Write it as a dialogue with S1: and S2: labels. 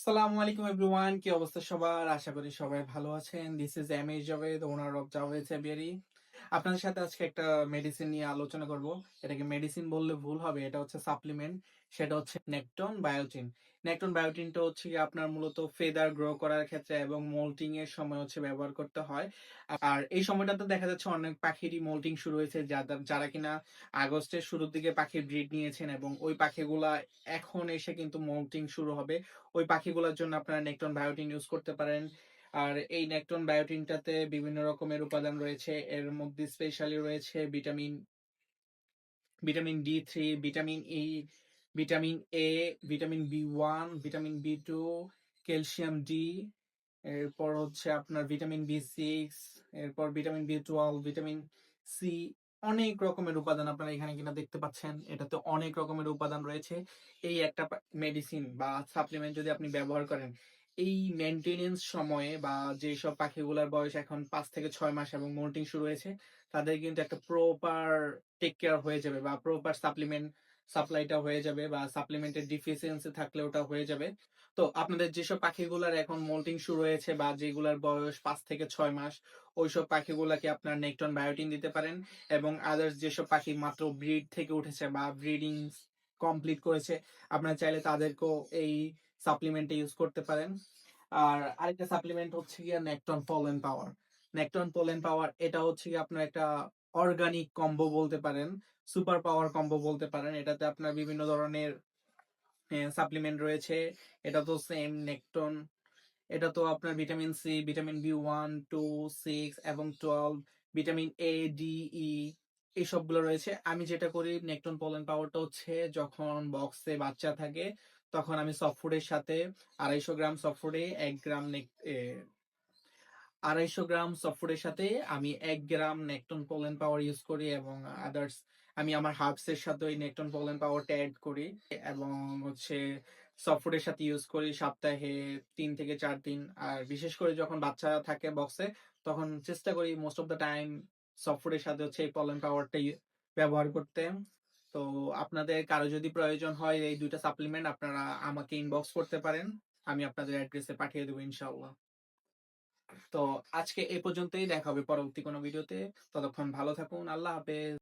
S1: আসসালামু আলাইকুম এভরিওয়ান, কি অবস্থা সবার? আশা করি সবাই ভালো আছেন। This is M H Javed, owner of Javed aviary. আপনাদের সাথে আজকে একটা মেডিসিন নিয়ে আলোচনা করব। এটাকে মেডিসিন বললে ভুল হবে, এটা হচ্ছে সাপ্লিমেন্ট। সেটা হচ্ছে নেকটন বায়োটিন। নেকটন বায়োটিনটা হচ্ছে গিয়ে আপনার মূলত ফেদার গ্রো করার ক্ষেত্রে এবং মোল্টিং এর সময় হচ্ছে ব্যবহার করতে হয়। আর এই সময়টাতে দেখা যাচ্ছে অনেক পাখিরই মোল্টিং শুরু হয়েছে, যারা কিনা আগস্টের শুরুর দিকে পাখির ব্রিড নিয়েছেন এবং ওই পাখিগুলা এখন এসে কিন্তু মোল্টিং শুরু হবে। ওই পাখিগুলোর জন্য আপনারা নেকটন বায়োটিন ইউজ করতে পারেন। আর এই নেকটন বায়োটিনটাতে বিভিন্ন রকমের উপাদান রয়েছে। এর মধ্যে স্পেশালি রয়েছে vitamin vitamin D 3, vitamin E, vitamin A, vitamin B 1, vitamin B 2, calcium D, এরপর হচ্ছে আপনার ভিটামিন বি 6, এরপর ভিটামিন বি 12, ভিটামিন সি। অনেক রকমের উপাদান আপনারা এখানে কিনা দেখতে পাচ্ছেন। এটাতে অনেক রকমের উপাদান রয়েছে। এই একটা মেডিসিন বা সাপ্লিমেন্ট যদি আপনি ব্যবহার করেন, এই মেনটেনেন্স সময়ে বা যেসব পাখিগুলার বয়স এখন 5 থেকে 6 মাস এবং মোল্টিং শুরু হয়েছে, তাদের কিন্তু একটা প্রপার টেক কেয়ার হয়ে যাবে বা প্রপার সাপ্লাইটা হয়ে যাবে, বা সাপ্লিমেন্টের ডিফিসিয়েন্সি থাকলে ওটা হয়ে যাবে। তো আপনাদের যেসব পাখিগুলার এখন মোল্টিং শুরু হয়েছে বা যেগুলার বয়স 5 থেকে 6 মাস, ওইসব পাখিগুলাকে আপনার নেকটন বায়োটিন দিতে পারেন। এবং আদার্স যেসব পাখি মাত্র ব্রিড থেকে উঠেছে বা ব্রিডিং কমপ্লিট করেছে, আপনারা চাইলে তাদেরকেও এই সাপ্লিমেন্টে ইউজ করতে পারেন। আর আরেকটা সাপ্লিমেন্ট হচ্ছে গিয়ে নেকটন পোলেন পাওয়ার। নেকটন পোলেন পাওয়ার এটা হচ্ছে গিয়ে আপনার একটা অর্গানিক কম্বো বলতে পারেন, সুপার পাওয়ার কম্বো বলতে পারেন। এটাতে আপনার বিভিন্ন ধরনের সাপ্লিমেন্ট রয়েছে। এটা তো সেম নেকটন। এটা তো আপনার ভিটামিন সি, ভিটামিন বি 1, 2, 6 এবং 12, ভিটামিন এ, ডি, ই, এই সবগুলো রয়েছে। আমি যেটা করি, নেকটন পোলেন পাউডারটা হচ্ছে যখন বক্সে বাচ্চা থাকে, তখন আমি সফট ফুডের সাথে 250 গ্রাম সফট ফুডে 1 গ্রাম 250 গ্রাম সফটফুডের সাথে আমি 1 গ্রাম নেকটন পোলেন পাওয়ার ইউজ করি, এবং আদার্স আমি আমার হার্বস এর সাথে ওই নেকটন পোলেন পাওয়ারটা অ্যাড করি। এবং হচ্ছে সফটফুডের সাথে ইউজ করি সপ্তাহে 3 থেকে 4 দিন। আর বিশেষ করে যখন বাচ্চা থাকে বক্সে, তখন চেষ্টা করি মোস্ট অফ দ্য টাইম সফটফুডের সাথে হচ্ছে এই পোলেন পাওয়ারটা ব্যবহার করতে। তো আপনাদের কারো যদি প্রয়োজন হয় এই দুইটা সাপ্লিমেন্ট, আপনারা আমাকে ইনবক্স করতে পারেন। আমি আপনাদের অ্যাড্রেসে পাঠিয়ে দেবো ইনশাআল্লাহ। তো আজকে এ পর্যন্তই, দেখা হবে পরবর্তী কোনো ভিডিওতে। ততক্ষণ ভালো থাকুন। আল্লাহ হাফেজ।